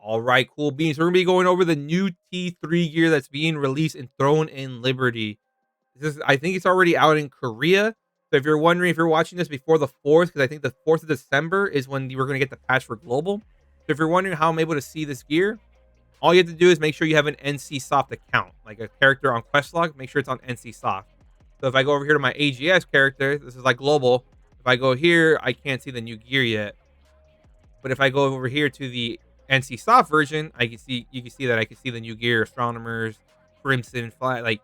All right, cool beans. We're gonna be going over the new T3 gear that's being released in Throne and Liberty. This is, I think it's already out in Korea. So if you're wondering, if you're watching this before the 4th, because I think the 4th of December is when we're gonna get the patch for global. So if you're wondering how I'm able to see this gear, all you have to do is make sure you have an NC Soft account, like a character on Questlog. Make sure it's on NC Soft. So if I go over here to my AGS character, this is like global. If I go here, I can't see the new gear yet. But if I go over here to the NC Soft version, I can see you can see that I can see the new gear, astronomers, crimson flag, like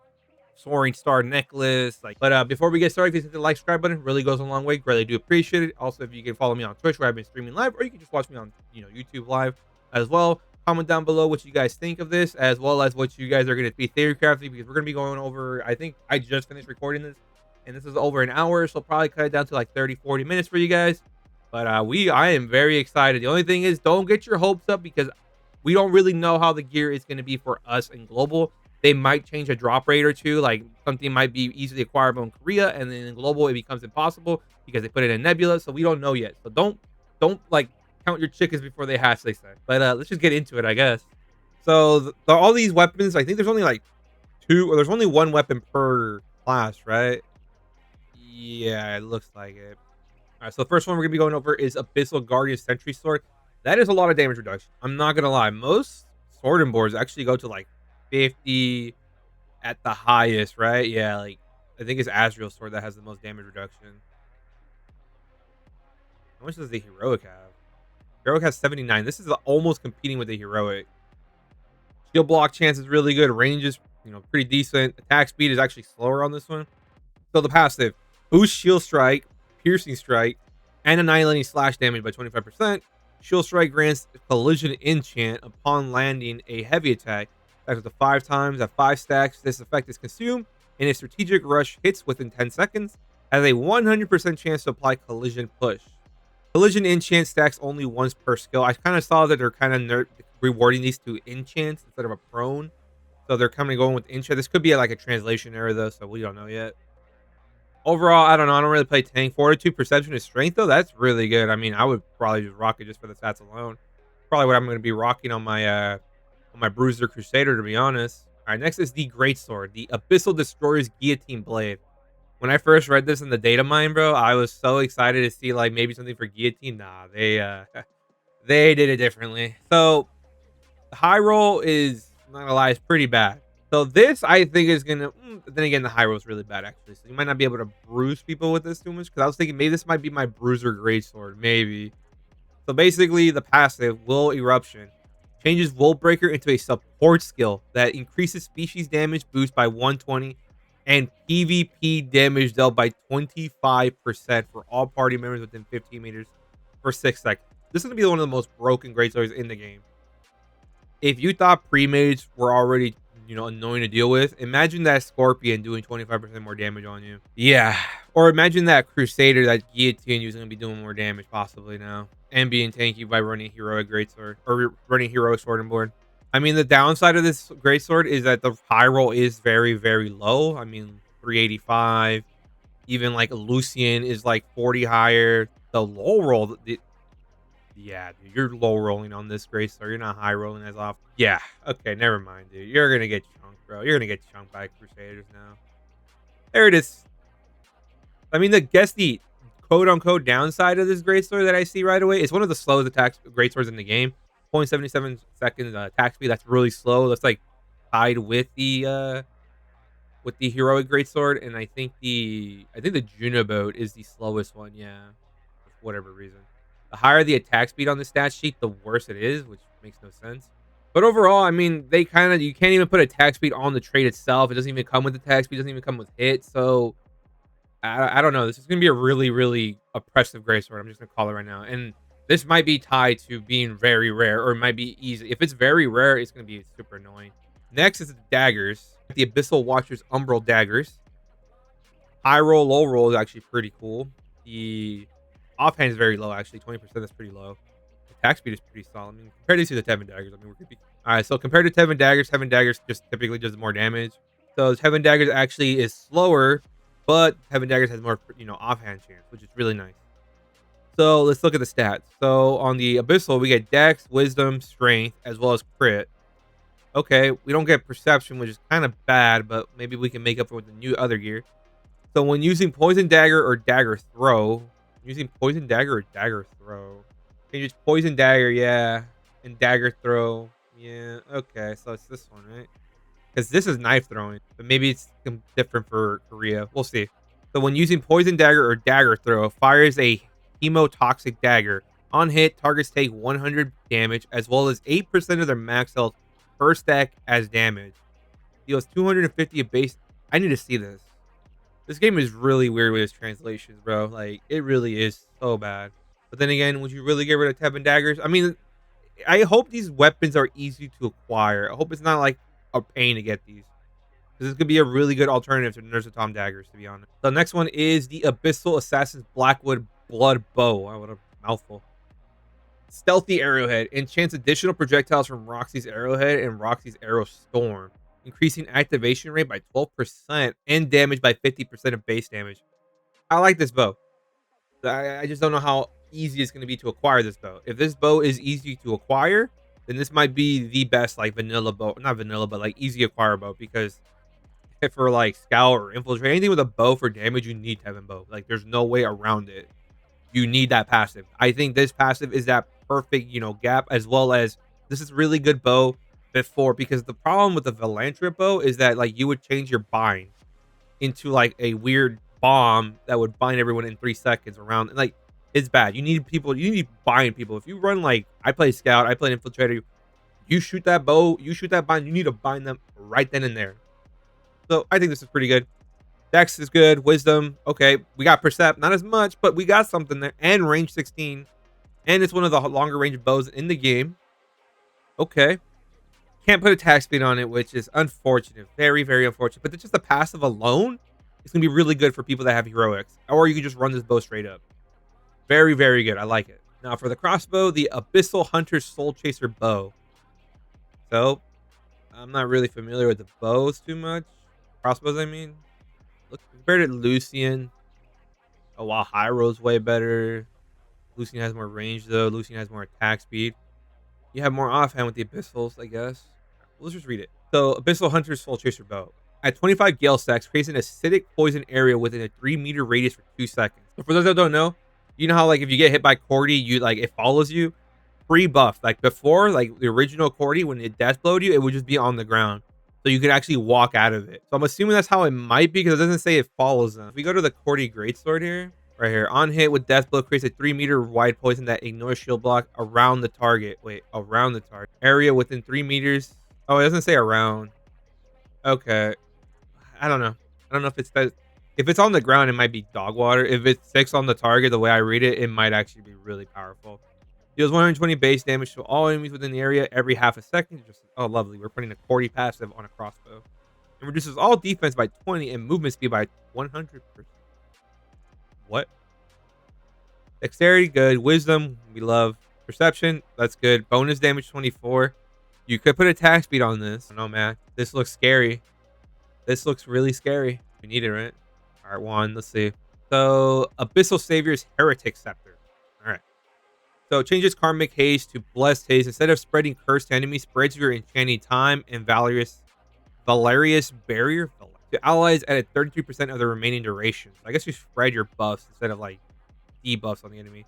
soaring star necklace. Like, but before we get started, please hit the like, subscribe button. Really goes a long way. Greatly do appreciate it. Also, if you can follow me on Twitch where I've been streaming live, or you can just watch me on YouTube live as well. Comment down below what you guys think of this, as well as what you guys are going to be theory crafting, because we're going to be going over. I think I just finished recording this, and this is over an hour, so I'll probably cut it down to like 30-40 minutes for you guys. But I am very excited. The only thing is, don't get your hopes up, because we don't really know how the gear is going to be for us in global. They might change a drop rate or two, like something might be easily acquirable in Korea, and then in global it becomes impossible because they put it in Nebula. So we don't know yet. So don't like count your chickens before they hatch, they said. But let's just get into it, I guess. So all these weapons, I think there's only like two, or there's only one weapon per class, right? Yeah, it looks like it. All right, so the first one we're gonna be going over is Abyssal Guardian Sentry Sword. That is a lot of damage reduction. I'm not gonna lie. Most sword and boards actually go to like 50 at the highest, right? Yeah, like I think it's Azrael's sword that has the most damage reduction. How much does the heroic have? Heroic has 79. This is almost competing with the heroic. Shield block chance is really good. Range is pretty decent. Attack speed is actually slower on this one. So the passive: boost shield strike, piercing strike, and annihilating slash damage by 25%. Shield strike grants collision enchant upon landing a heavy attack. Attacks up to 5 times at 5 stacks. This effect is consumed, and a strategic rush hits within 10 seconds. Has a 100% chance to apply collision push. Collision enchant stacks only once per skill. I kind of saw that they're kind of rewarding these to enchants instead of a prone. So they're kind of going with enchant. This could be like a translation error though, so we don't know yet. Overall, I don't know. I don't really play tank. Fortitude, perception, and strength though. That's really good. I mean, I would probably just rock it just for the stats alone. Probably what I'm going to be rocking on my Bruiser Crusader, to be honest. All right, next is the Greatsword, the Abyssal Destroyer's Guillotine Blade. When I first read this in the data mine, bro, I was so excited to see like maybe something for guillotine. Nah, they they did it differently. So the high roll is, I'm not gonna lie, it's pretty bad. So this I think is gonna. Then again, the high roll is really bad actually. So you might not be able to bruise people with this too much. Because I was thinking maybe this might be my Bruiser Greatsword, maybe. So basically, the passive Will Eruption changes Volt Breaker into a support skill that increases species damage boost by 120 and PvP damage dealt by 25% for all party members within 15 meters for 6 seconds. This is going to be one of the most broken greatswords in the game. If you thought pre-mages were already, annoying to deal with, imagine that Scorpion doing 25% more damage on you. Yeah. Or imagine that Crusader, that Guillotine, is going to be doing more damage possibly now. And being tanky by running Heroic Greatsword, or running Heroic Sword and Board. I mean, the downside of this Greatsword is that the high roll is very, very low. I mean, 385. Even like Lucian is like 40 higher. The low roll, yeah, dude, you're low rolling on this Greatsword. You're not high rolling as often. Yeah, okay, never mind, dude. You're going to get chunked, bro. You're going to get chunked by Crusaders now. There it is. I mean, the quote-unquote downside of this Greatsword that I see right away, it's one of the slowest attack Greatswords in the game. 0.77 seconds attack speed. That's really slow. That's like tied with the heroic greatsword, and I think the Junoboat is the slowest one. Yeah, for whatever reason. The higher the attack speed on the stat sheet, the worse it is, which makes no sense. But overall, I mean, you can't even put attack speed on the trait itself. It doesn't even come with attack speed. It doesn't even come with hit. So I don't know. This is gonna be a really, really oppressive greatsword. I'm just gonna call it right now, and this might be tied to being very rare, or it might be easy. If it's very rare, it's going to be super annoying. Next is the daggers. The Abyssal Watcher's Umbral Daggers. High roll, low roll is actually pretty cool. The offhand is very low, actually. 20%, that's pretty low. Attack speed is pretty solid. I mean, compared to the Tevin Daggers, I mean, we're going to be... All right, so compared to Tevin Daggers just typically does more damage. So Tevin Daggers actually is slower, but Tevin Daggers has more, offhand chance, which is really nice. So let's look at the stats. So on the Abyssal, we get Dex, Wisdom, Strength, as well as Crit. Okay, we don't get Perception, which is kind of bad, but maybe we can make up for it with the new other gear. So when using Poison Dagger or Dagger Throw, using Poison Dagger or Dagger Throw, change Poison Dagger, yeah, and Dagger Throw, yeah. Okay, so it's this one, right? Because this is knife throwing, but maybe it's different for Korea. We'll see. So when using Poison Dagger or Dagger Throw, fires a Hemotoxic Dagger. On hit, targets take 100 damage, as well as 8% of their max health per stack as damage. Deals 250 of base. I need to see this. This game is really weird with its translations, bro. Like, it really is so bad. But then again, would you really get rid of Teb daggers? I mean, I hope these weapons are easy to acquire. I hope it's not like a pain to get these. This could be a really good alternative to Nurse Tom daggers, to be honest. The next one is the Abyssal Assassin's Blackwood Blood Bow. Wow, what a mouthful. Stealthy Arrowhead. Enchants additional projectiles from Roxy's Arrowhead and Roxy's Arrow Storm, increasing activation rate by 12% and damage by 50% of base damage. I like this bow. I just don't know how easy it's going to be to acquire this bow. If this bow is easy to acquire, then this might be the best like vanilla bow. Not vanilla, but like easy acquire bow, because if for like scout or infiltrate, anything with a bow for damage, you need Tevin bow. Like there's no way around it. You need that passive. I think this passive is that perfect, gap, as well as this is really good bow before, because the problem with the Valantra bow is that like you would change your bind into like a weird bomb that would bind everyone in 3 seconds around. Like it's bad. You need people, you need to bind people. If you run like I play scout, I play infiltrator, you shoot that bow, you shoot that bind, you need to bind them right then and there. So I think this is pretty good. Dex is good. Wisdom, okay. We got Percept, not as much, but we got something there. And range 16. And it's one of the longer range bows in the game. Okay. Can't put attack speed on it, which is unfortunate. Very, very unfortunate. But just the passive alone, it's going to be really good for people that have heroics. Or you can just run this bow straight up. Very, very good. I like it. Now for the crossbow, the Abyssal Hunter's Soul Chaser bow. So, I'm not really familiar with the bows too much. Crossbows, I mean. Look, compared to Lucian. Oh, wow. Hyro's way better. Lucian has more range, though. Lucian has more attack speed. You have more offhand with the Abyssals, I guess. Let's just read it. So, Abyssal Hunter's Soul Chaser bow. At 25 Gale stacks, creates an acidic poison area within a 3-meter radius for 2 seconds. So, for those that don't know, you know how, like, if you get hit by Cordy, it follows you? Free buff. Like, before, like, the original Cordy, when it death blowed you, it would just be on the ground. So you could actually walk out of it. So I'm assuming that's how it might be, because it doesn't say it follows them. If we go to the Cordy Greatsword here, right here, on hit with Death Blow, creates a 3-meter wide poison that ignores shield block around the target. Wait, around the target. Area within 3 meters. Oh, it doesn't say around. Okay. I don't know. I don't know if it's that. If it's on the ground, it might be dog water. If it's 6 on the target, the way I read it, it might actually be really powerful. Deals 120 base damage to all enemies within the area every half a second. Just, oh, lovely. We're putting a Cordy passive on a crossbow. It reduces all defense by 20 and movement speed by 100%. What? Dexterity, good. Wisdom, we love. Perception, that's good. Bonus damage 24. You could put attack speed on this. I don't know, man. This looks scary. This looks really scary. We need it, right? All right, one. Let's see. So, Abyssal Savior's Heretic Scepter. All right. So it changes Karmic Haste to Blessed Haste. Instead of spreading cursed enemies, spreads your enchanting time and Valerius Barrier to allies at a 33% of the remaining duration. So I guess you spread your buffs instead of like debuffs on the enemy.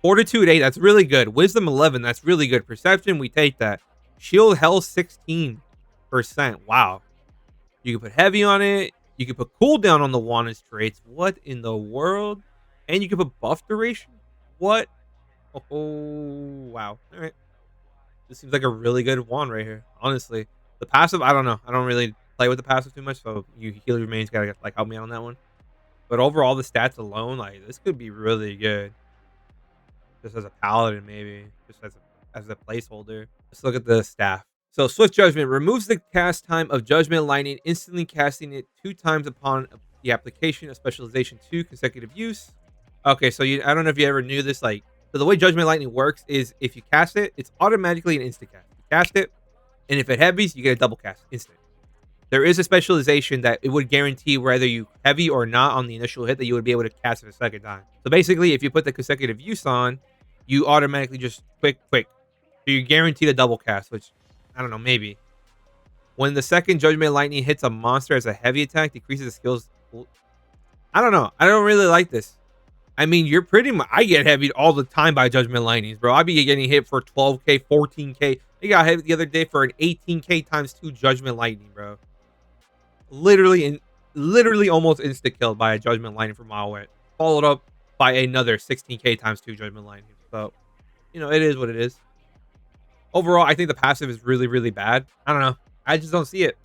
Fortitude 8, that's really good. Wisdom 11, that's really good. Perception, we take that. Shield Health 16%. Wow. You can put heavy on it. You can put cooldown on the wanted traits. What in the world? And you can put buff duration. What? Oh, wow. All right. This seems like a really good wand right here. Honestly. The passive, I don't know. I don't really play with the passive too much, so you heal your mains gotta like help me out on that one. But overall, the stats alone, like this could be really good. Just as a paladin, maybe. Just as a placeholder. Let's look at the staff. So Swift Judgment removes the cast time of Judgment Lightning, instantly casting it 2 times upon the application of Specialization 2 consecutive use. Okay, so I don't know if you ever knew this, like, so the way Judgment Lightning works is if you cast it, it's automatically an instant cast. You cast it, and if it heavies, you get a double cast instant. There is a specialization that it would guarantee whether you heavy or not on the initial hit that you would be able to cast it a second time. So basically, if you put the consecutive use on, you automatically just quick. So you're guaranteed a double cast, which I don't know, maybe. When the second Judgment Lightning hits a monster as a heavy attack, decreases the skills. I don't know. I don't really like this. I mean, you're pretty much. I get heavy all the time by Judgment Lightnings, bro. I be getting hit for 12k, 14k. I got hit the other day for an 18k times 2 Judgment Lightning, bro. Literally almost insta killed by a Judgment Lightning from mile away, followed up by another 16k times 2 Judgment Lightning. So, it is what it is. Overall, I think the passive is really bad. I don't know. I just don't see it.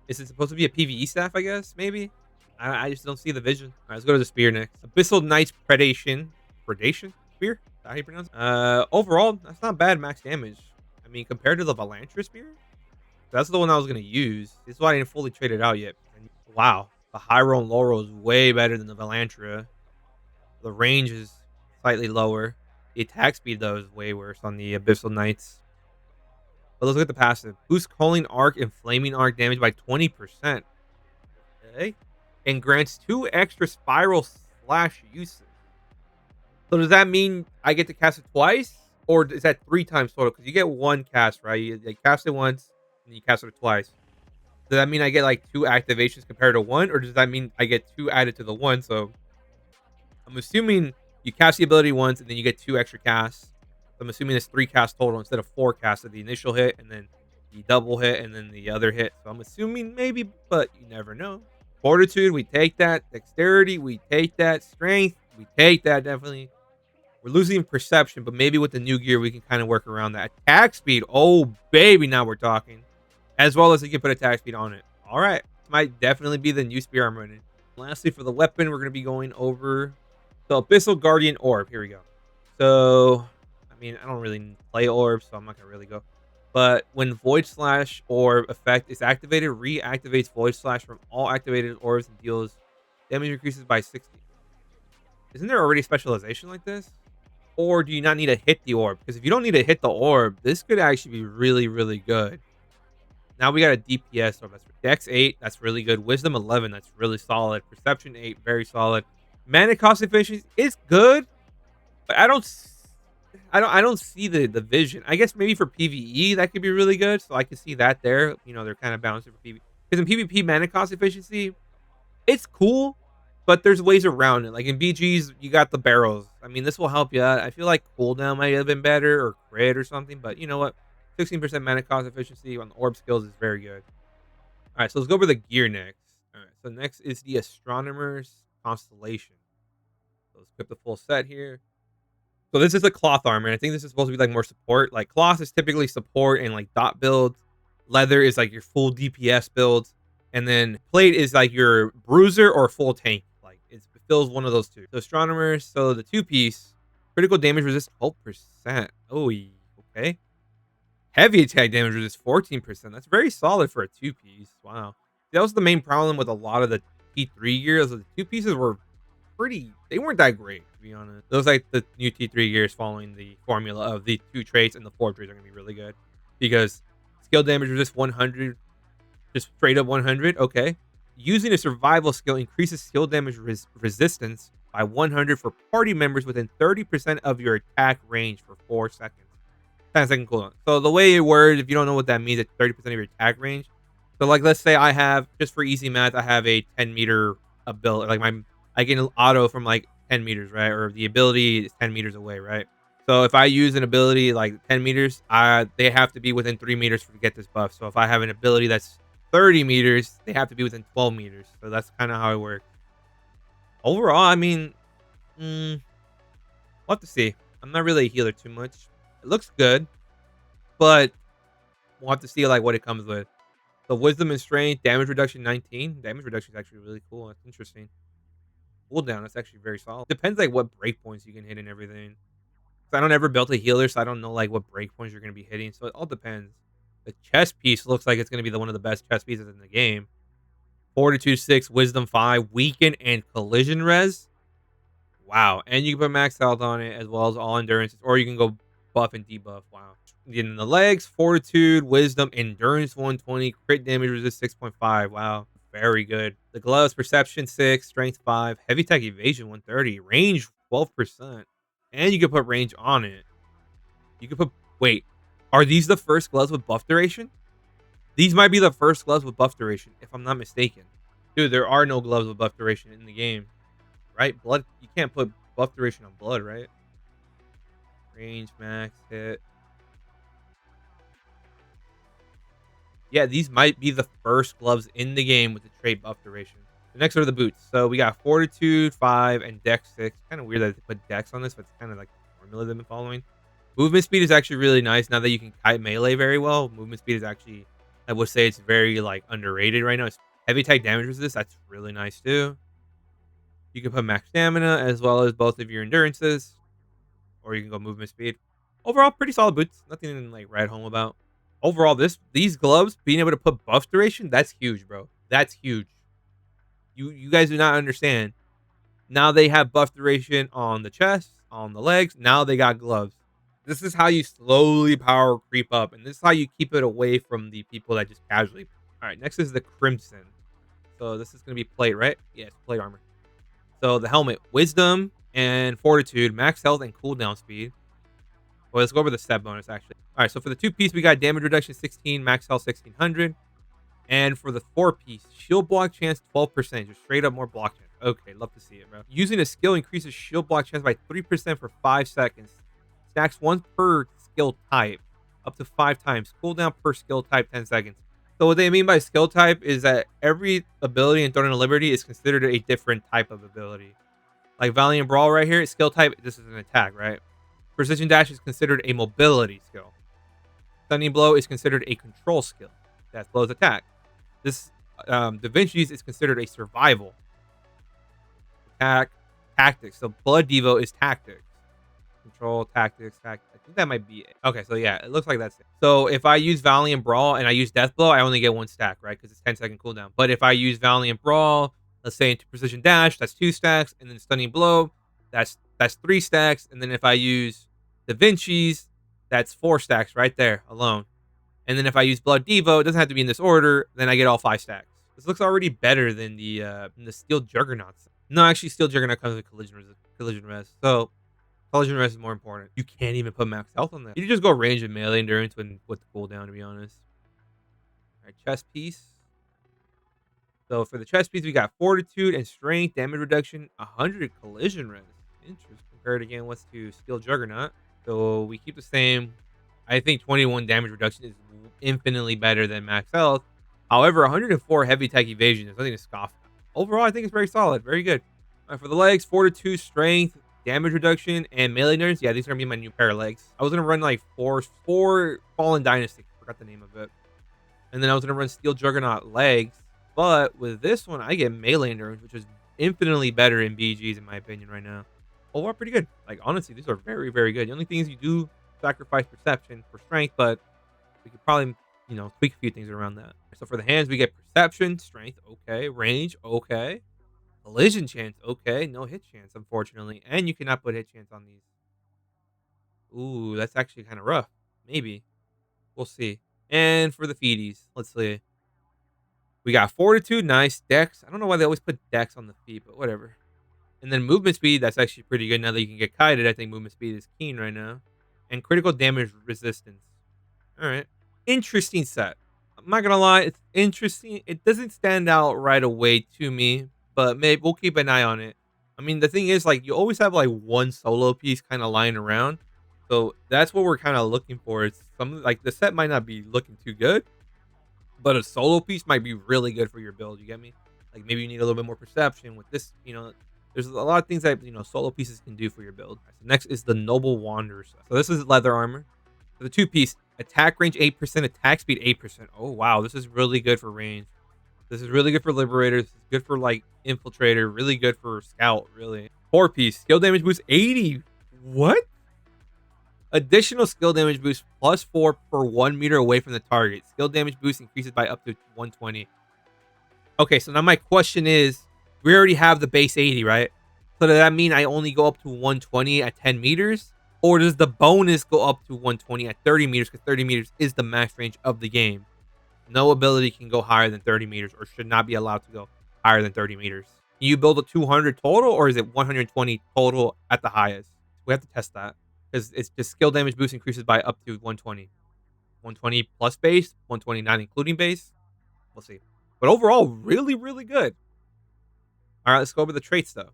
Is it supposed to be a PvE staff, I guess? Maybe? I just don't see the vision. All right, let's go to the spear next. Abyssal Knight's Predation. Predation? Spear? Is that how you pronounce it? Overall, that's not bad max damage. I mean, compared to the Valantra Spear, that's the one I was going to use. This is why I didn't fully trade it out yet. And wow. The high roll and low roll is way better than the Valantra. The range is slightly lower. The attack speed, though, is way worse on the Abyssal Knights. But let's look at the passive. Boost Calling Arc and Flaming Arc damage by 20%. Okay. And grants 2 extra spiral slash uses. So does that mean I get to cast it twice? Or is that 3 times total? Because you get 1 cast, right? You cast it once, and you cast it twice. Does that mean I get like 2 activations compared to 1? Or does that mean I get 2 added to the 1? So I'm assuming you cast the ability once, and then you get 2 extra casts. So I'm assuming it's 3 casts total instead of 4 casts of the initial hit, and then the double hit, and then the other hit. So I'm assuming maybe, but you never know. Fortitude, we take that. Dexterity, we take that. Strength, we take that, definitely. We're losing perception, but maybe with the new gear, we can kind of work around that. Attack speed, oh, baby, now we're talking. As well as you can put attack speed on it. All right, this might definitely be the new spear I'm running. Lastly, for the weapon, we're going to be going over the Abyssal Guardian Orb. Here we go. So, I mean, I don't really play orbs, so I'm not going to really go. But when Void Slash Orb effect is activated, reactivates Void Slash from all activated orbs and deals damage increases by 60. Isn't there already a specialization like this? Or do you not need to hit the orb? Because if you don't need to hit the orb, this could actually be really good. Now we got a DPS orb. That's Dex 8. That's really good. Wisdom 11. That's really solid. Perception 8. Very solid. Mana cost efficiency is good, but I don't see the vision. I guess maybe for PvE that could be really good. So I can see that there. They're kind of balanced for PvE. Because in PvP, mana cost efficiency, it's cool, but there's ways around it. Like in BGs, you got the barrels. I mean, this will help you out. I feel like cooldown might have been better or crit or something, but you know what? 16% mana cost efficiency on the orb skills is very good. All right, so let's go over the gear next. All right, so next is the Astronomer's Constellation. So let's equip the full set here. So this is a cloth armor, and I think this is supposed to be like more support. Like cloth is typically support and like dot builds. Leather is like your full DPS builds. And then plate is like your bruiser or full tank. Like it fills one of those two. So Astronomers, so the 2-piece, critical damage resist 12%. Oh, okay. Heavy attack damage resist 14%. That's very solid for a 2-piece. Wow. That was the main problem with a lot of the T3 gears. The 2 pieces were they weren't that great, to be honest. It looks like the new T3 gears following the formula of the 2 traits and the 4 traits are going to be really good. Because skill damage resist 100, just straight up 100. Okay. Using a survival skill increases skill damage resistance by 100 for party members within 30% of your attack range for 4 seconds. 10-second cooldown. So the way it works, if you don't know what that means, it's 30% of your attack range. So like, let's say I have, just for easy math, I have a 10-meter ability. Like I get an auto from like 10 meters, right? Or the ability is 10 meters away, right? So if I use an ability like 10 meters, they have to be within 3 meters to get this buff. So if I have an ability that's 30 meters, they have to be within 12 meters. So that's kind of how it works. Overall, I mean, we'll have to see. I'm not really a healer too much. It looks good, but we'll have to see like what it comes with. So wisdom and strength, damage reduction 19. Damage reduction is actually really cool. That's interesting. Cooldown, that's actually very solid. Depends like what breakpoints you can hit and everything. I don't ever build a healer, so I don't know like what breakpoints you're going to be hitting. So it all depends. The chest piece looks like it's going to be one of the best chest pieces in the game. Fortitude 6, Wisdom 5, Weaken, and Collision Res. Wow. And you can put max health on it as well as all endurance. Or you can go buff and debuff. Wow. In the legs, fortitude, wisdom, endurance 120, crit damage resist 6.5. Wow, very good. The gloves, perception 6, strength 5, heavy tech evasion 130, range 12%. And you can put range on it. You can put, wait, are these the first gloves with buff duration? These might be the first gloves with buff duration, if I'm not mistaken. Dude, there are no gloves with buff duration in the game, right? Blood, you can't put buff duration on blood, right? Range, max, hit. Yeah, these might be the first gloves in the game with the trait buff duration. The next are the boots. So we got Fortitude 5 and Dex 6. Kind of weird that they put Dex on this, but it's kind of like the formula they've been following. Movement speed is actually really nice now that you can kite melee very well. Movement speed is actually, I would say, it's very like underrated right now. It's heavy type damage resist. That's really nice too. You can put max stamina as well as both of your endurances, or you can go movement speed. Overall, pretty solid boots. Nothing to like write home about. Overall, these gloves being able to put buff duration, that's huge, bro. That's huge. You guys do not understand. Now they have buff duration on the chest, on the legs. Now they got gloves. This is how you slowly power creep up, and this is how you keep it away from the people that just casually. All right, next is the Crimson. So this is gonna be plate, right? Yes, plate armor. So the helmet, wisdom and fortitude, max health and cooldown speed. Well, let's go over the step bonus actually. All right, so for the 2-piece, we got damage reduction 16, max health 1600. And for the 4-piece, shield block chance 12%, just straight up more block chance. Okay, love to see it, bro. Using a skill increases shield block chance by 3% for 5 seconds. Stacks 1 per skill type, up to 5 times. Cooldown per skill type 10 seconds. So what they mean by skill type is that every ability in Throne of Liberty is considered a different type of ability. Like Valiant Brawl right here, skill type, this is an attack, right? Precision Dash is considered a mobility skill. Stunning Blow is considered a control skill. That slows attack. This Da Vinci's is considered a survival. Attack, tactics. So Blood Devo is tactics. Control, tactics, I think that might be it. Okay, so yeah, it looks like that's it. So if I use Valiant Brawl and I use Death Blow, I only get 1 stack, right? Because it's 10-second cooldown. But if I use Valiant Brawl, let's say into Precision Dash, that's 2 stacks, and then Stunning Blow, that's 3 stacks, and then if I use Da Vinci's, that's 4 stacks right there alone. And then if I use Blood Devo, it doesn't have to be in this order, then I get all 5 stacks. This looks already better than the Steel Juggernauts. No, actually, Steel Juggernaut comes with collision res. So collision res is more important. You can't even put max health on that. You just go range and melee endurance with the cooldown, to be honest. All right, chest piece. So for the chest piece, we got fortitude and strength, damage reduction, 100 collision res. Interesting. Compared again, what's to Steel Juggernaut? So we keep the same. I think 21 damage reduction is infinitely better than max health. However, 104 heavy tech evasion is nothing to scoff at. Overall, I think it's very solid. Very good. All right, for the legs, fortitude, strength, damage reduction, and melee endurance. Yeah, these are going to be my new pair of legs. I was going to run like four Fallen Dynasty. Forgot the name of it. And then I was going to run Steel Juggernaut legs. But with this one, I get melee endurance, which is infinitely better in BGs, in my opinion, right now. Overall, pretty good. Like, honestly, these are very, very good. The only thing is you do sacrifice perception for strength, but we could probably, tweak a few things around that. So for the hands, we get perception, strength, okay, range, okay, collision chance, okay, no hit chance, unfortunately, and you cannot put hit chance on these. Ooh, that's actually kind of rough. Maybe we'll see. And for the feeties, let's see. We got fortitude, nice. Dex. I don't know why they always put Dex on the feet, but whatever. And then movement speed, that's actually pretty good now that you can get kited. I think movement speed is keen right now. And critical damage resistance. All right. Interesting set. I'm not going to lie. It's interesting. It doesn't stand out right away to me, but maybe we'll keep an eye on it. I mean, the thing is, like, you always have, like, one solo piece kind of lying around. So that's what we're kind of looking for. It's something like the set might not be looking too good, but a solo piece might be really good for your build. You get me? Like, maybe you need a little bit more perception with this, there's a lot of things that, solo pieces can do for your build. So next is the Noble Wanderer. So this is leather armor. For the 2-piece, attack range 8%, attack speed 8%. Oh, wow. This is really good for range. This is really good for Liberators. This is good for, like, Infiltrator. Really good for Scout, really. 4-piece, skill damage boost 80. What? Additional skill damage boost +4 per 1 meter away from the target. Skill damage boost increases by up to 120. Okay, so now my question is, we already have the base 80, right? So does that mean I only go up to 120 at 10 meters? Or does the bonus go up to 120 at 30 meters? Because 30 meters is the max range of the game. No ability can go higher than 30 meters or should not be allowed to go higher than 30 meters. Can you build a 200 total or is it 120 total at the highest? We have to test that because it's just skill damage boost increases by up to 120. 120 plus base, 129 including base. We'll see. But overall, really, really good. All right, let's go over the traits though.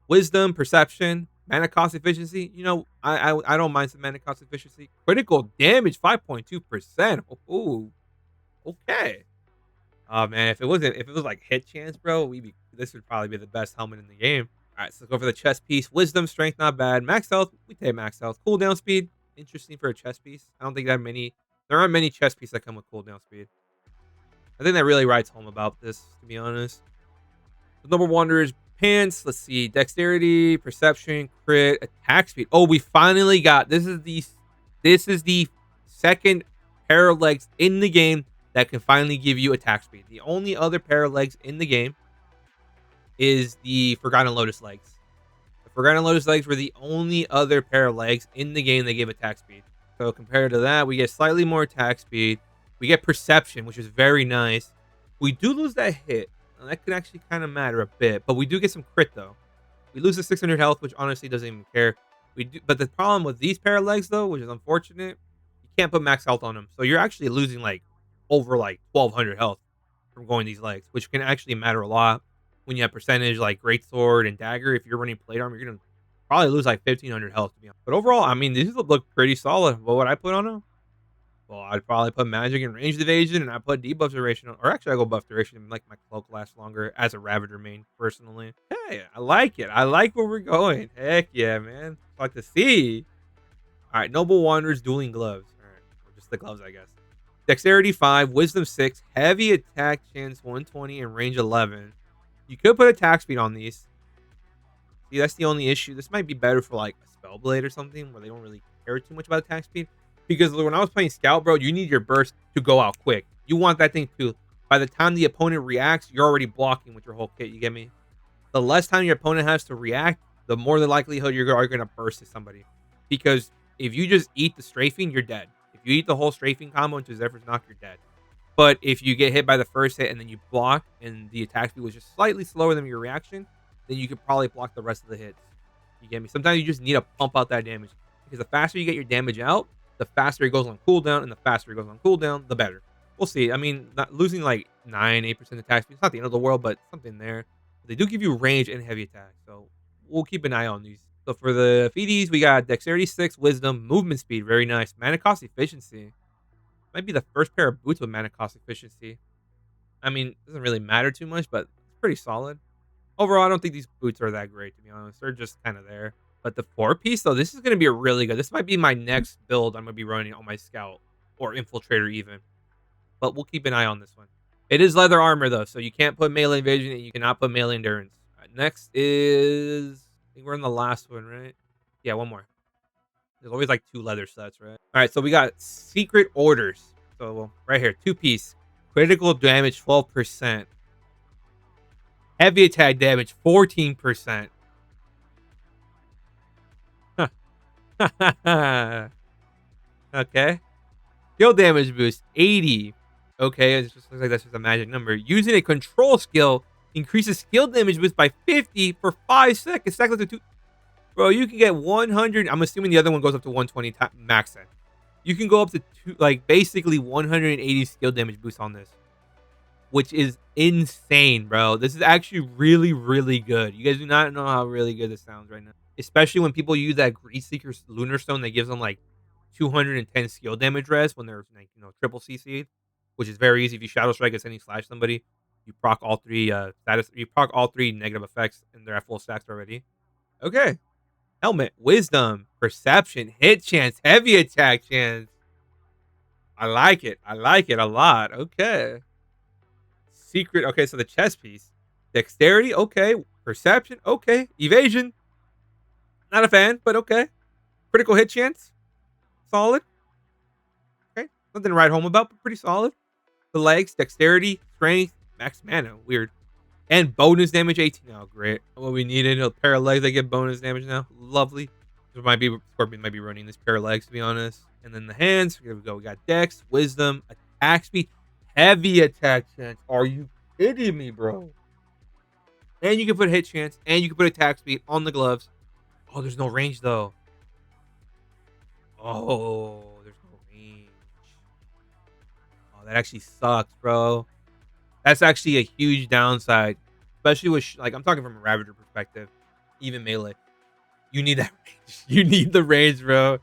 Wisdom, perception, mana cost efficiency. You know, I don't mind some mana cost efficiency. Critical damage, 5.2%. Ooh, okay. Oh man, if it was like hit chance, bro, this would probably be the best helmet in the game. All right, so let's go for the chest piece. Wisdom, strength, not bad. Max health, we take max health. Cooldown speed, interesting for a chest piece. I don't think there aren't many chest pieces that come with cooldown speed. I think that really writes home about this, to be honest. The number one is pants. Let's see, dexterity, perception, crit, attack speed. Oh, we finally got this is the second pair of legs in the game that can finally give you attack speed. The only other pair of legs in the game is the Forgotten Lotus legs. The Forgotten Lotus legs were the only other pair of legs in the game that gave attack speed. So compared to that, we get slightly more attack speed. We get perception, which is very nice. We do lose that hit. Now, that could actually kind of matter a bit, but we do get some crit though. We lose the 600 health, which honestly doesn't even care. We do, but the problem with these pair of legs though, which is unfortunate, you can't put max health on them. So you're actually losing like over like 1200 health from going these legs, which can actually matter a lot when you have percentage like greatsword and dagger. If you're running plate armor, you're gonna probably lose like 1500 health to be honest. But overall, I mean, these look pretty solid. What would I put on them? Well, I'd probably put magic and ranged evasion, and I put debuff duration on, or actually I go buff duration and like my cloak lasts longer as a Ravager main personally. Hey, I like it. I like where we're going. Heck yeah, man. Like to see. All right, Noble Wanderers, dueling gloves. All right, or just the gloves, I guess. Dexterity 5, Wisdom 6, heavy attack chance 120, and range 11. You could put attack speed on these. See, that's the only issue. This might be better for like a Spellblade or something where they don't really care too much about attack speed. Because when I was playing Scout, bro, you need your burst to go out quick. You want that thing to, by the time the opponent reacts, you're already blocking with your whole kit. You get me? The less time your opponent has to react, the more the likelihood you're going to burst at somebody. Because if you just eat the strafing, you're dead. If you eat the whole strafing combo into Zephyr's Knock, you're dead. But if you get hit by the first hit and then you block and the attack speed was just slightly slower than your reaction, then you could probably block the rest of the hits. You get me? Sometimes you just need to pump out that damage. Because the faster you get your damage out, the faster it goes on cooldown, and the faster it goes on cooldown, the better. We'll see. I mean, not losing like 8% attack speed, it's not the end of the world, but something there. They do give you range and heavy attack, so we'll keep an eye on these. So for the feedies, we got Dexterity 6, Wisdom, Movement Speed, very nice. Mana Cost Efficiency. Might be the first pair of boots with Mana Cost Efficiency. I mean, it doesn't really matter too much, but it's pretty solid. Overall, I don't think these boots are that great, to be honest. They're just kind of there. But the 4-piece, though, this is going to be a really good. This might be my next build I'm going to be running on my Scout or Infiltrator even. But we'll keep an eye on this one. It is leather armor, though, so you can't put melee evasion and you cannot put melee endurance. Right, next is... I think we're in the last one, right? Yeah, one more. There's always like 2 leather sets, right? All right, so we got Secret Orders. So right here, 2-piece. Critical damage, 12%. Heavy attack damage, 14%. Okay. Skill damage boost 80. Okay, it just looks like that's just a magic number. Using a control skill increases skill damage boost by 50 for 5 seconds. Cycle to 2. Bro, you can get 100. I'm assuming the other one goes up to 120 max then. You can go up to basically 180 skill damage boost on this, which is insane, bro. This is actually really, really good. You guys do not know how really good this sounds right now. Especially when people use that Grease Seeker's Lunar Stone that gives them like 210 skill damage res when they're like, triple CC, which is very easy. If you Shadow Strike at any slash somebody, you proc all 3 you proc all 3 negative effects and they're at full stacks already. Okay. Helmet, Wisdom, Perception, Hit Chance, Heavy Attack Chance. I like it. I like it a lot. Okay. Secret. Okay, so the chest piece. Dexterity. Okay. Perception. Okay. Evasion. Not a fan, but okay. Critical hit chance. Solid. Okay. Nothing to write home about, but pretty solid. The legs. Dexterity. Strength. Max mana. Weird. And bonus damage 18. Oh, great. What we needed. A pair of legs that get bonus damage now. Lovely. There might be Scorpion might be running this pair of legs, to be honest. And then the hands, here we go. We got Dex, Wisdom, attack speed, heavy attack chance. Are you kidding me, bro? And you can put hit chance, and you can put attack speed on the gloves. Oh, there's no range though. Oh, there's no range. Oh, that actually sucks, bro. That's actually a huge downside, especially with like I'm talking from a Ravager perspective, even melee. You need that range. You need the range, bro.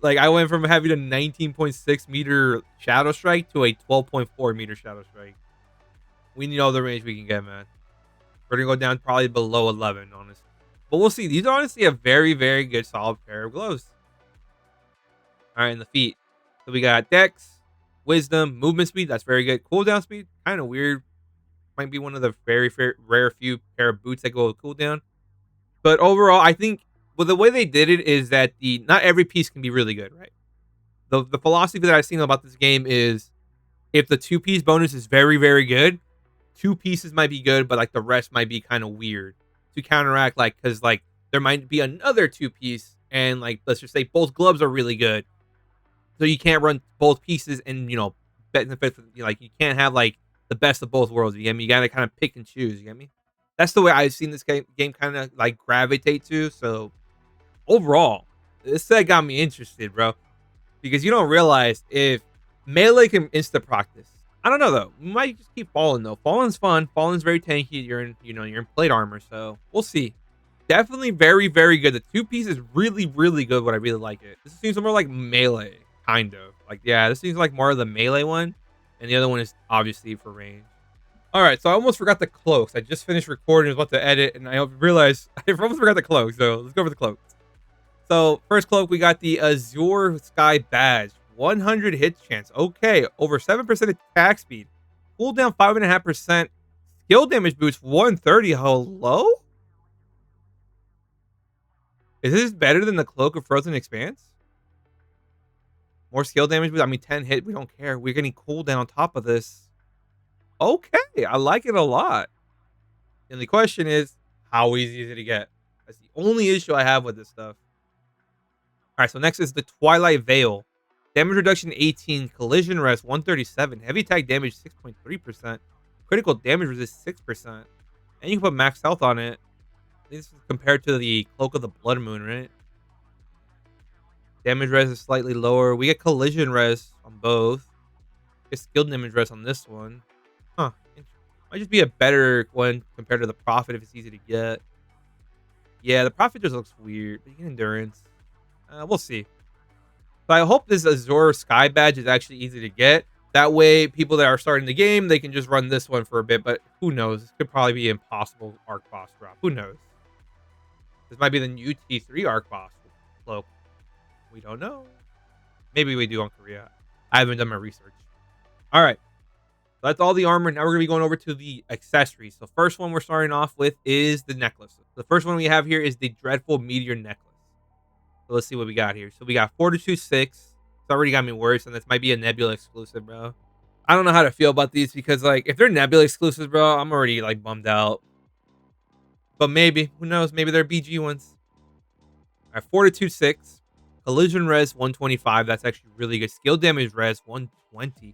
Like I went from having a 19.6 meter Shadow Strike to a 12.4 meter Shadow Strike. We need all the range we can get, man. We're gonna go down probably below 11, honestly. But we'll see. These are honestly a very, very good solid pair of gloves. All right, in the feet. So we got Dex, Wisdom, movement speed. That's very good. Cooldown speed, kind of weird. Might be one of the very rare few pair of boots that go with cooldown. But overall, I think the way they did it is that not every piece can be really good, right? The philosophy that I've seen about this game is if the 2-piece bonus is very, very good, 2 pieces might be good, but like the rest might be kind of weird to counteract, like because like there might be another 2-piece and like let's just say both gloves are really good, so you can't run both pieces and benefit. Like you can't have like the best of both worlds. You get me? You gotta kind of pick and choose. You get me? That's the way I've seen this game kind of like gravitate to. So overall, this set got me interested, bro, because you don't realize if melee can insta practice. I don't know though. We might just keep Fallen though. Fallen's fun. Fallen's very tanky. You're in plate armor, so we'll see. Definitely very, very good. The 2-piece is really, really good. What I really like it. This seems more like melee, kind of. Like yeah, this seems like more of the melee one, and the other one is obviously for range. All right, so I almost forgot the cloaks. I just finished recording, I was about to edit, and I realized I almost forgot the cloaks. So let's go over the cloaks. So first cloak, we got the Azure Sky Badge. 100 hit chance. Okay, over 7% attack speed. Cooldown 5.5%. Skill damage boost 130. Hello? Is this better than the Cloak of Frozen Expanse? More skill damage boost. I mean, 10 hit. We don't care. We're getting cooldown on top of this. Okay, I like it a lot. And the question is, how easy is it to get? That's the only issue I have with this stuff. All right, so next is the Twilight Veil. Damage reduction 18, collision rest 137, heavy attack damage 6.3%, critical damage resist 6%, and you can put max health on it. This is compared to the Cloak of the Blood Moon, right? Damage res is slightly lower. We get collision res on both. Get skill damage res on this one. Huh. Might just be a better one compared to the Prophet if it's easy to get. Yeah, the Prophet just looks weird. But you get endurance. We'll see. So I hope this Azure Sky Badge is actually easy to get. That way, people that are starting the game, they can just run this one for a bit. But who knows? This could probably be impossible Arc Boss drop. Who knows? This might be the new T3 Arc Boss cloak. We don't know. Maybe we do on Korea. I haven't done my research. All right. So that's all the armor. Now we're going to be going over to the accessories. So first one we're starting off with is the necklace. The first one we have here is the Dreadful Meteor Necklace. So let's see what we got here. So we got Fortitude 6. It's already got me worse, and this might be a Nebula exclusive, bro. I don't know how to feel about these because, like, if they're Nebula exclusives, bro, I'm already, like, bummed out. But maybe. Who knows? Maybe they're BG ones. All right, Fortitude 6. Collision res 125. That's actually really good. Skill damage res 120.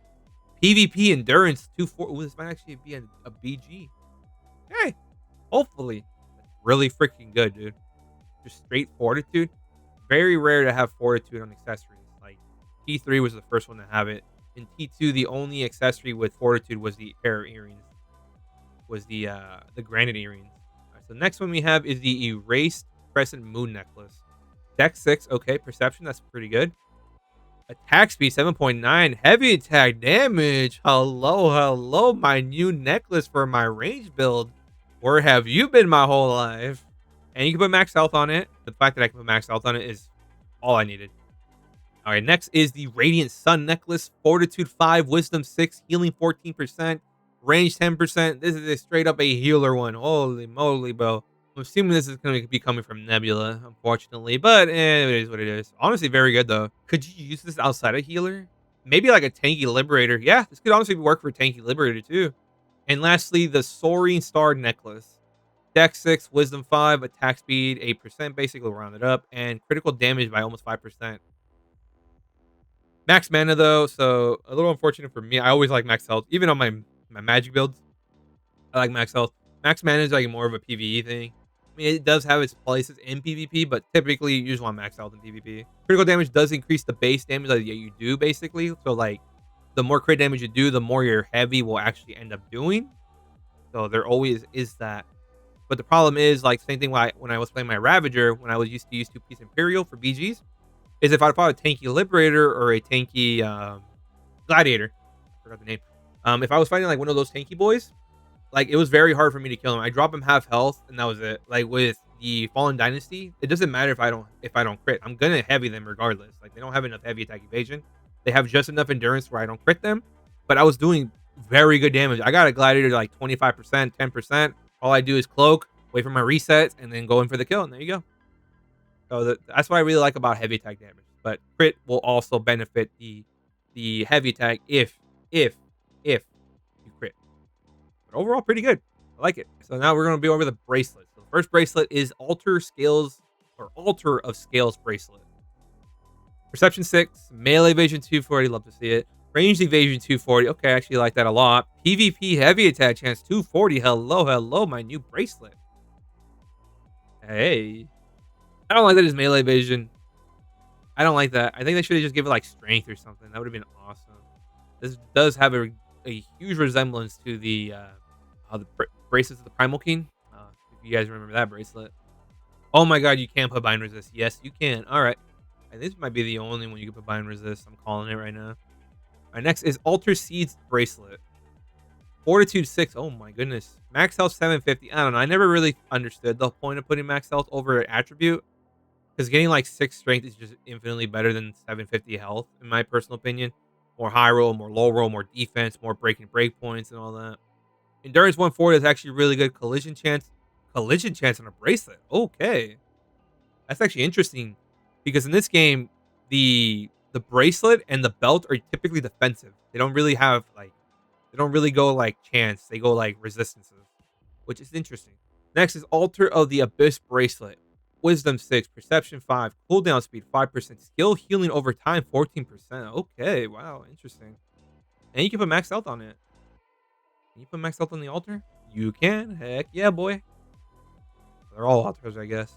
PvP endurance 240. Ooh, this might actually be a BG. Hey, hopefully. That's really freaking good, dude. Just straight Fortitude. Very rare to have Fortitude on accessories. Like T3 was the first one to have it. In T2, the only accessory with Fortitude was the pair of earrings. Was the granite earrings. All right, so next one we have is the Erased Crescent Moon Necklace. Dex 6, okay. Perception, that's pretty good. Attack speed 7.9. Heavy attack damage. Hello, my new necklace for my range build. Where have you been my whole life? And you can put max health on it. The fact that I can put max health on it is all I needed. All right, next is the Radiant Sun Necklace. Fortitude 5, Wisdom 6, Healing 14%, Range 10%. This is a straight up a healer one. Holy moly, bro. I'm assuming this is going to be coming from Nebula, unfortunately. But it is what it is. Honestly, very good, though. Could you use this outside of healer? Maybe like a Tanky Liberator. Yeah, this could honestly work for Tanky Liberator, too. And lastly, the Soaring Star Necklace. Dex 6, Wisdom 5, attack speed 8%, basically rounded up, and critical damage by almost 5%. Max mana though, so a little unfortunate for me. I always like max health, even on my magic builds. I like max health. Max mana is like more of a PvE thing. I mean, it does have its places in PvP, but typically you just want max health in PvP. Critical damage does increase the base damage that you do, basically. So like, the more crit damage you do, the more your heavy will actually end up doing. So there always is that. But the problem is, like, same thing when I was playing my Ravager, when I was used to use 2-piece Imperial for BGs, is if I fought a tanky Liberator or a tanky Gladiator, I forgot the name. If I was fighting like one of those tanky boys, like, it was very hard for me to kill him. I drop him half health, and that was it. Like with the Fallen Dynasty, it doesn't matter if I don't crit. I'm gonna heavy them regardless. Like, they don't have enough heavy attack evasion. They have just enough endurance where I don't crit them. But I was doing very good damage. I got a Gladiator to like 25%, 10%. All I do is cloak, wait for my resets, and then go in for the kill, and there you go. So that's what I really like about heavy attack damage. But crit will also benefit the heavy attack if you crit. But overall, pretty good. I like it. So now we're going to be over the bracelet. So the first bracelet is Altar of Scales bracelet. Perception 6, melee evasion 240. Love to see it. Ranged evasion 240. Okay, I actually like that a lot. PvP heavy attack chance 240. Hello, my new bracelet. Hey. I don't like that it's melee evasion. I don't like that. I think they should have just given it like strength or something. That would have been awesome. This does have a huge resemblance to the bracelets of the Primal King. If you guys remember that bracelet. Oh my god, you can put bind resist. Yes, you can. All right. And this might be the only one you can put bind resist. I'm calling it right now. All right, next is Altar Seeds bracelet. Fortitude 6. Oh my goodness. Max health 750. I don't know. I never really understood the point of putting max health over an attribute. Because getting like 6 strength is just infinitely better than 750 health, in my personal opinion. More high roll, more low roll, more defense, more breaking break points, and all that. Endurance 140 is actually really good. Collision chance on a bracelet. Okay. That's actually interesting. Because in this game, the bracelet and the belt are typically defensive. They don't really go like chance. They go like resistances, which is interesting. Next is Altar of the Abyss bracelet. Wisdom 6, Perception 5, cooldown speed 5%, skill healing over time 14%. Okay, wow, interesting. And you can put max health on it. Can you put max health on the altar? You can. Heck yeah, boy. They're all altars, I guess.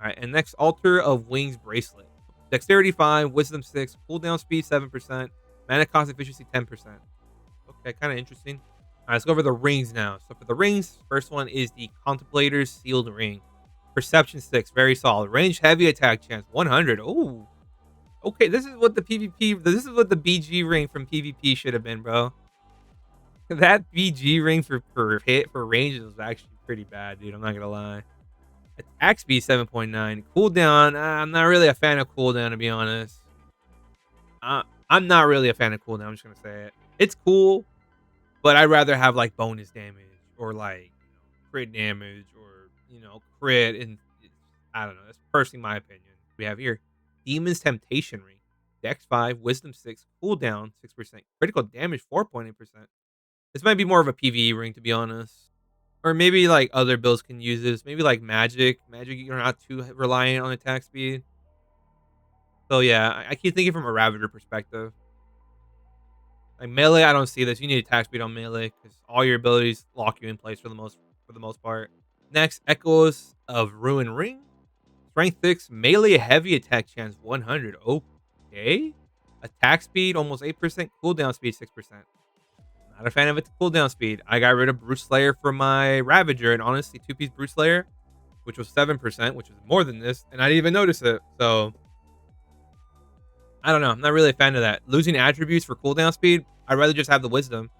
All right, and next, Altar of Wings bracelet. Dexterity 5, Wisdom 6, cooldown speed 7%, mana cost efficiency 10%. Okay, kind of interesting. All right, let's go over the rings now. So for the rings, first one is the Contemplator's Sealed Ring. Perception 6, very solid. Range heavy attack chance 100. Oh, okay. This is what the BG ring from PvP should have been, bro. That BG ring for range was actually pretty bad, dude. I'm not gonna lie. Attack speed 7.9. Cooldown. I'm not really a fan of cooldown, to be honest. I'm not really a fan of cooldown. I'm just gonna say it. It's cool, but I'd rather have like bonus damage or like crit damage or crit, and I don't know. That's personally my opinion. We have here Demon's Temptation Ring, Dex 5, Wisdom 6, cooldown 6%, critical damage 4.8%. This might be more of a PvE ring, to be honest, or maybe like other builds can use this. Maybe like Magic, you're not too reliant on attack speed. So yeah, I keep thinking from a Ravager perspective. Like melee, I don't see this. You need attack speed on melee because all your abilities lock you in place for the most part. Next, Echoes of Ruin Ring. Strength 6, melee heavy attack chance 100. Okay. Attack speed almost 8%, cooldown speed 6%. Not a fan of its cooldown speed. I got rid of Brute Slayer for my Ravager, and honestly, 2-piece Brute Slayer, which was 7%, which is more than this, and I didn't even notice it. So I don't know. I'm not really a fan of that. Losing attributes for cooldown speed, I'd rather just have the Wisdom.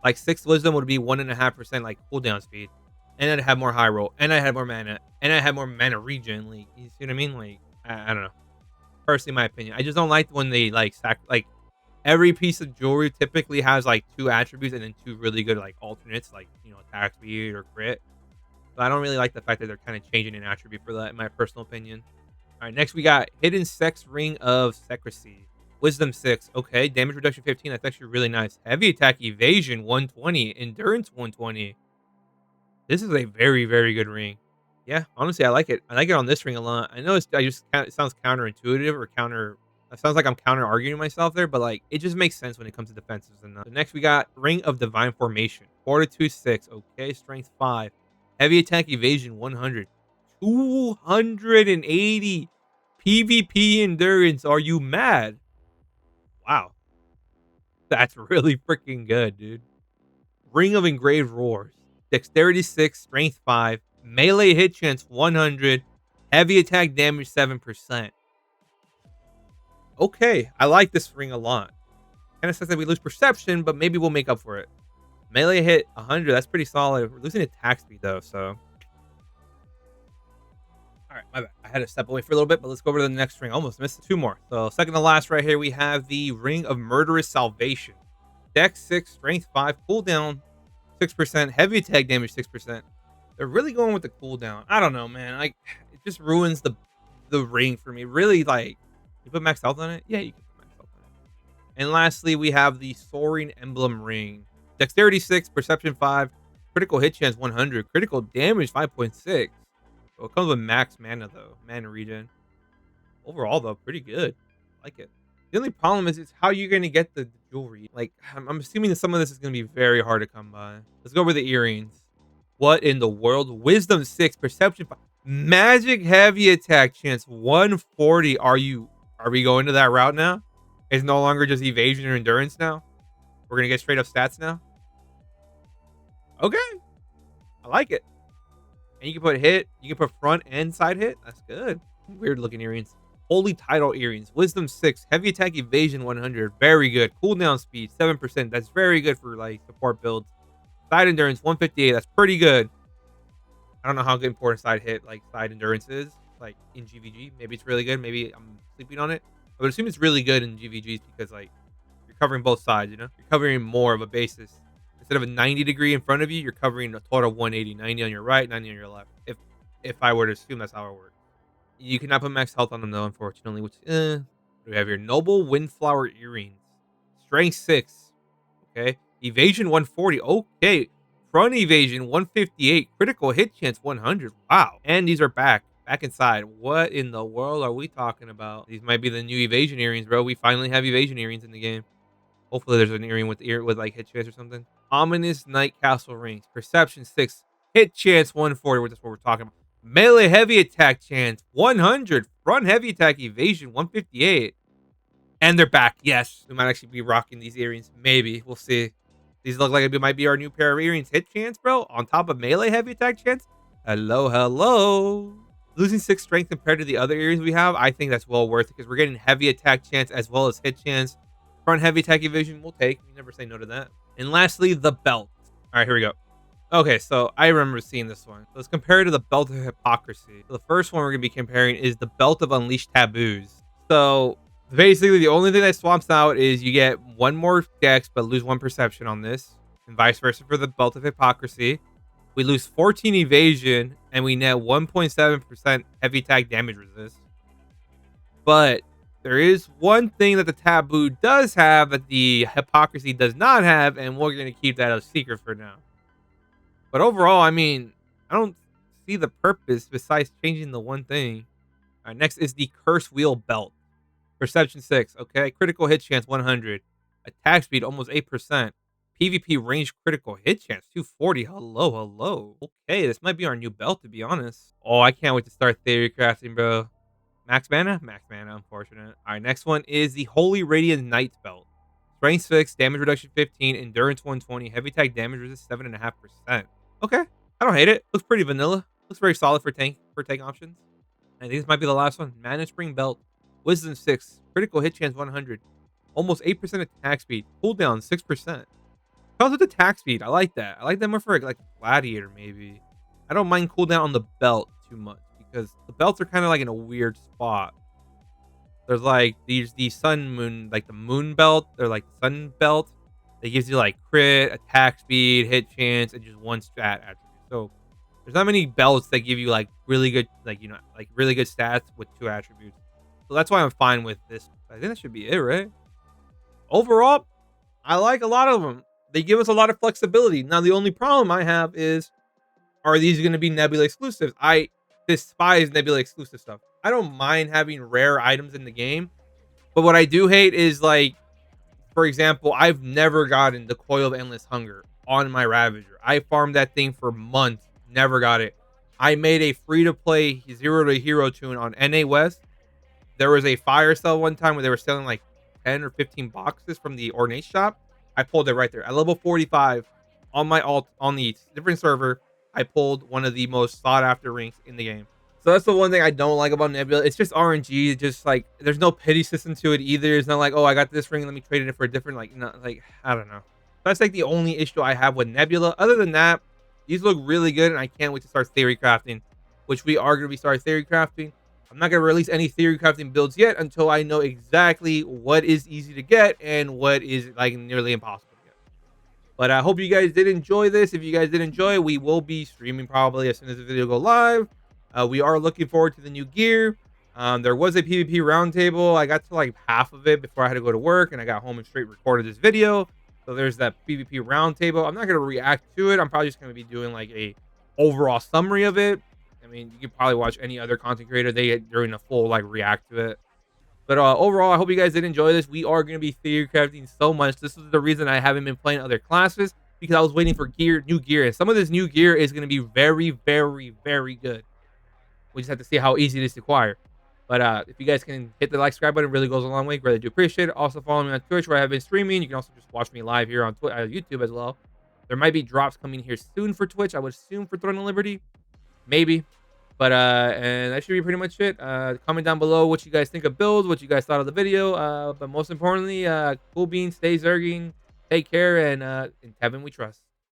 Like 6 Wisdom would be 1.5% like cooldown speed. And I'd have more high roll, and I had more mana, and I had more mana regen. Like, you see what I mean? Like, I don't know. Personally, my opinion, I just don't like when they like every piece of jewelry typically has like 2 attributes and then 2 really good like alternates, like attack speed or crit. So I don't really like the fact that they're kind of changing an attribute for that, in my personal opinion. All right, next we got Hidden Sex Ring of Secrecy. Wisdom 6. Okay, damage reduction 15. That's actually really nice. Heavy attack evasion 120. Endurance 120. This is a very, very good ring. Yeah, honestly, I like it. I like it on this ring a lot. I know it sounds counterintuitive or counter. It sounds like I'm counter arguing myself there, but like it just makes sense when it comes to defenses. And so next we got Ring of Divine Formation, Fortitude 6. Okay, Strength 5, Heavy Attack Evasion 100, 280 PvP Endurance. Are you mad? Wow, that's really freaking good, dude. Ring of Engraved Roars, Dexterity 6, Strength 5, Melee Hit Chance 100, Heavy Attack Damage 7%. Okay, I like this ring a lot. Kind of says that we lose Perception, but maybe we'll make up for it. Melee hit 100, that's pretty solid. We're losing attack speed though, so. All right, my bad. I had to step away for a little bit, but let's go over to the next ring. Almost missed two more. So second to last right here, we have the Ring of Murderous Salvation. Dex 6, Strength 5, cooldown 6%, heavy attack damage 6%. They're really going with the cooldown. I don't know, man. Like it just ruins the ring for me. Really, like you put max health on it? Yeah, you can put max health on it. And lastly, we have the Soaring Emblem Ring. Dexterity 6, Perception 5, critical hit chance 100, critical damage 5.6. So it comes with max mana though, mana regen. Overall though, pretty good. I like it. The only problem is it's how you're gonna get the jewelry. Like I'm assuming that some of this is gonna be very hard to come by. Let's go over the earrings. What in the world? Wisdom 6, Perception 5, Magic Heavy Attack Chance 140. Are we going to that route now? It's no longer just evasion or endurance now. We're gonna get straight up stats now. Okay, I like it. And you can put hit, you can put front and side hit. That's good. Weird looking earrings. Holy Title earrings. Wisdom 6, Heavy Attack Evasion 100. Very good. Cooldown speed 7%. That's very good for like support builds. Side endurance 158. That's pretty good. I don't know how good important side endurance is like in GVG. Maybe it's really good. Maybe I'm sleeping on it. I would assume it's really good in GVGs because like you're covering both sides, you know? You're covering more of a basis. Instead of a 90-degree in front of you, you're covering a total of 180. 90 on your right, 90 on your left. If I were to assume that's how it works. You cannot put max health on them though, unfortunately, which we have here. Noble Windflower Earrings. Strength 6. Okay. Evasion 140. Okay. Front evasion 158. Critical hit chance 100. Wow. And these are back inside. What in the world are we talking about? These might be the new evasion earrings, bro. We finally have evasion earrings in the game. Hopefully there's an earring with like hit chance or something. Ominous Night Castle Rings. Perception 6. Hit chance 140. That's what we're talking about. Melee heavy attack chance 100. Front heavy attack evasion 158. And they're back. Yes. We might actually be rocking these earrings. Maybe. We'll see. These look like it might be our new pair of earrings. Hit chance, bro. On top of melee heavy attack chance. Hello, hello. Losing 6 strength compared to the other earrings we have, I think that's well worth it because we're getting heavy attack chance as well as hit chance. Front heavy attack evasion, we'll take. You never say no to that. And lastly, the belt. All right, here we go. Okay, so I remember seeing this one. Let's compare it to the Belt of Hypocrisy. So the first one we're going to be comparing is the Belt of Unleashed Taboos. So basically, the only thing that swaps out is you get one more dex, but lose 1 perception on this. And vice versa for the Belt of Hypocrisy. We lose 14 evasion, and we net 1.7% heavy attack damage resist. But there is one thing that the taboo does have that the hypocrisy does not have, and we're going to keep that a secret for now. But overall, I mean, I don't see the purpose besides changing the one thing. All right, next is the Curse Wheel Belt. Perception 6, okay? Critical hit chance 100. Attack speed almost 8%. PvP range critical hit chance 240. Hello, hello. Okay, this might be our new belt, to be honest. Oh, I can't wait to start theory crafting, bro. Max mana? Max mana, unfortunate. All right, next one is the Holy Radiant Knight Belt. Strength 6, damage reduction 15, endurance 120, heavy attack damage resist 7.5%. Okay, I don't hate it. Looks pretty vanilla. Looks very solid for tank options. I think this might be the last one. Mana Spring Belt. Wisdom 6, critical hit chance 100, almost 8% attack speed, cooldown 6%. Comes with attack speed. I like that. I like that more for like Gladiator maybe. I don't mind cooldown on the belt too much because the belts are kind of like in a weird spot. There's like these sun moon, like the moon belt. They're like sun belt. It gives you like crit, attack speed, hit chance, and just one stat attribute. So there's not many belts that give you like really good, like really good stats with 2 attributes. So that's why I'm fine with this. I think that should be it, right? Overall, I like a lot of them. They give us a lot of flexibility. Now the only problem I have is are these going to be Nebula exclusives? I despise Nebula exclusive stuff. I don't mind having rare items in the game, but what I do hate is, like, for example, I've never gotten the Coil of Endless Hunger on my Ravager. I farmed that thing for months, never got it. I made a free-to-play Zero to Hero tune on NA West. There was a fire sale one time where they were selling like 10 or 15 boxes from the Ornate shop. I pulled it right there. At level 45 on my alt on the different server, I pulled one of the most sought after ranks in the game. So that's the one thing I don't like about Nebula. It's just RNG. It's just like there's no pity system to it either. It's not like, oh, I got this ring, let me trade it for a different, like, not like, I don't know. That's like the only issue I have with Nebula. Other than that, these look really good, and I can't wait to start theory crafting, which we are going to be starting theory crafting. I'm not going to release any theory crafting builds yet until I know exactly what is easy to get and what is like nearly impossible to get. But I hope you guys did enjoy this. If you guys did enjoy, we will be streaming probably as soon as the video go live. We are looking forward to the new gear. There was a PvP roundtable. I got to like half of it before I had to go to work, and I got home and straight recorded this video. So there's that PvP roundtable. I'm not going to react to it. I'm probably just going to be doing like a overall summary of it. I mean, you could probably watch any other content creator. They get doing a full like react to it. But overall, I hope you guys did enjoy this. We are going to be theory crafting so much. This is the reason I haven't been playing other classes, because I was waiting for new gear. And some of this new gear is going to be very, very, very good. We just have to see how easy it is to acquire. But if you guys can hit the like, subscribe button, it really goes a long way. Really do appreciate it. Also follow me on Twitch, where I have been streaming. You can also just watch me live here on YouTube as well. There might be drops coming here soon for Twitch. I would assume for Throne of Liberty. Maybe. But and that should be pretty much it. Comment down below what you guys think of builds, what you guys thought of the video. But most importantly, cool beans, stay zerging, take care, and in Kevin we trust.